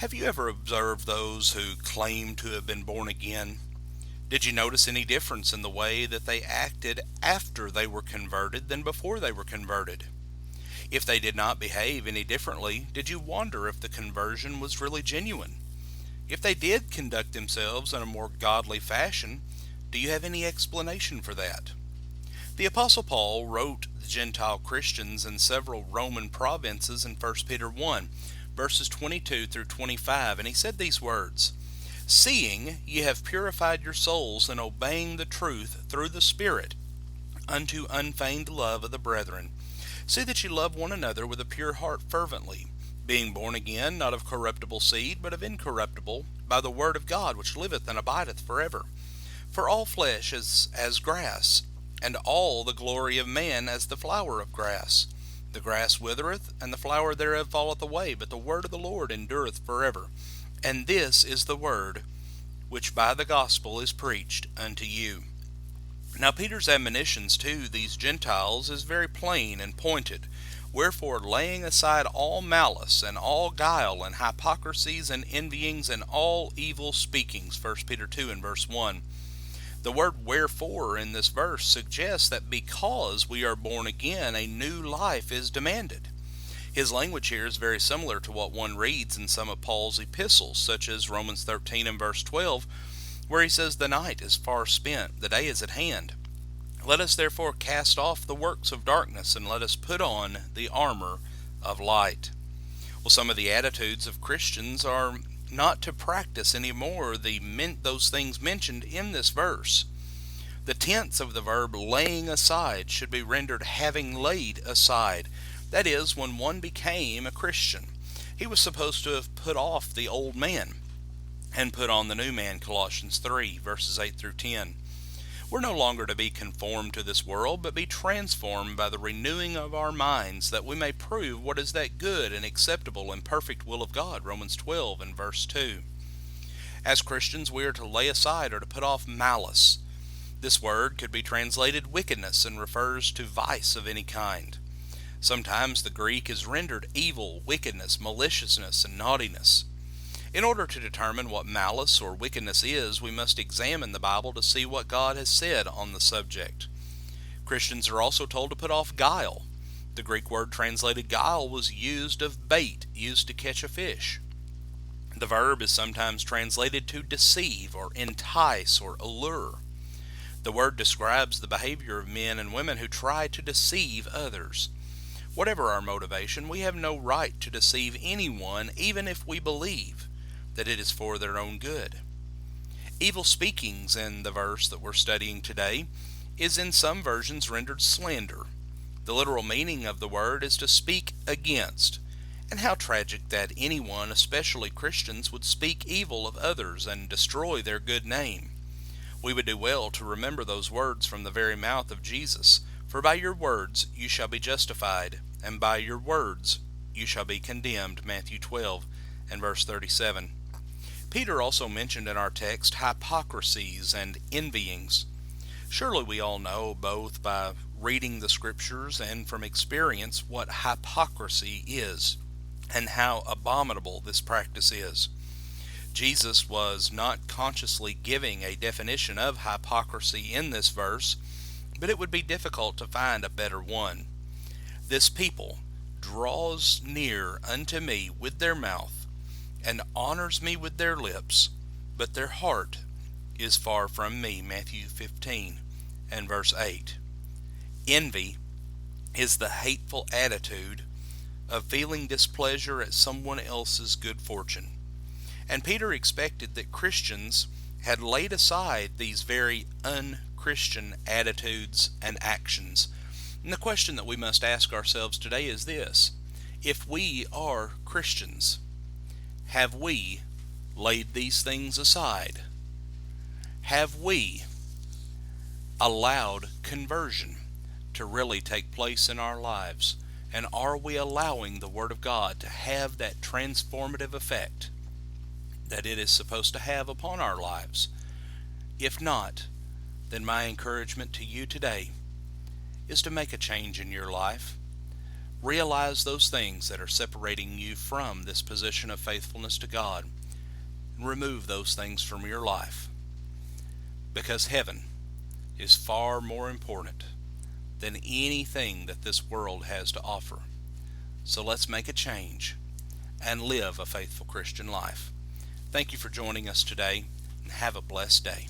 Have you ever observed those who claim to have been born again? Did you notice any difference in the way that they acted after they were converted than before they were converted? If they did not behave any differently, did you wonder if the conversion was really genuine? If they did conduct themselves in a more godly fashion, do you have any explanation for that? The Apostle Paul wrote the Gentile Christians in several Roman provinces in 1 Peter 1, verses 22 through 25, and he said these words, "Seeing ye have purified your souls in obeying the truth through the Spirit, unto unfeigned love of the brethren, see that ye love one another with a pure heart fervently, being born again, not of corruptible seed, but of incorruptible, by the word of God which liveth and abideth forever. For all flesh is as grass, and all the glory of man as the flower of grass. The grass withereth, and the flower thereof falleth away, but the word of the Lord endureth forever. And this is the word which by the gospel is preached unto you." Now Peter's admonitions to these Gentiles is very plain and pointed. "Wherefore, laying aside all malice, and all guile, and hypocrisies, and envyings, and all evil speakings," 1 Peter 2 and verse 1. The word "wherefore" in this verse suggests that because we are born again, a new life is demanded. His language here is very similar to what one reads in some of Paul's epistles, such as Romans 13 and verse 12, where he says, "The night is far spent, the day is at hand. Let us therefore cast off the works of darkness, and let us put on the armor of light." Well, some of the attitudes of Christians are not to practice anymore those things mentioned in this verse. The tense of the verb "laying aside" should be rendered "having laid aside." That is, when one became a Christian, he was supposed to have put off the old man and put on the new man, Colossians 3, verses 8 through 10. We're no longer to be conformed to this world, but be transformed by the renewing of our minds, that we may prove what is that good and acceptable and perfect will of God, Romans 12 and verse 2. As Christians, we are to lay aside or to put off malice. This word could be translated wickedness and refers to vice of any kind. Sometimes the Greek is rendered evil, wickedness, maliciousness, and naughtiness. In order to determine what malice or wickedness is, we must examine the Bible to see what God has said on the subject. Christians are also told to put off guile. The Greek word translated guile was used of bait used to catch a fish. The verb is sometimes translated to deceive or entice or allure. The word describes the behavior of men and women who try to deceive others. Whatever our motivation, we have no right to deceive anyone, even if we believe that it is for their own good. Evil speakings in the verse that we're studying today is in some versions rendered slander. The literal meaning of the word is to speak against. And how tragic that anyone, especially Christians, would speak evil of others and destroy their good name. We would do well to remember those words from the very mouth of Jesus. "For by your words you shall be justified, and by your words you shall be condemned," Matthew 12 and verse 37. Peter also mentioned in our text hypocrisies and envyings. Surely we all know, both by reading the scriptures and from experience, what hypocrisy is and how abominable this practice is. Jesus was not consciously giving a definition of hypocrisy in this verse, but it would be difficult to find a better one. "This people draws near unto me with their mouth, and honors me with their lips, but their heart is far from me," Matthew 15 and verse 8. Envy is the hateful attitude of feeling displeasure at someone else's good fortune. And Peter expected that Christians had laid aside these very unchristian attitudes and actions. And the question that we must ask ourselves today is this: if we are Christians, have we laid these things aside? Have we allowed conversion to really take place in our lives? And are we allowing the Word of God to have that transformative effect that it is supposed to have upon our lives? If not, then my encouragement to you today is to make a change in your life. Realize those things that are separating you from this position of faithfulness to God, and remove those things from your life, because heaven is far more important than anything that this world has to offer. So let's make a change and live a faithful Christian life. Thank you for joining us today, and have a blessed day.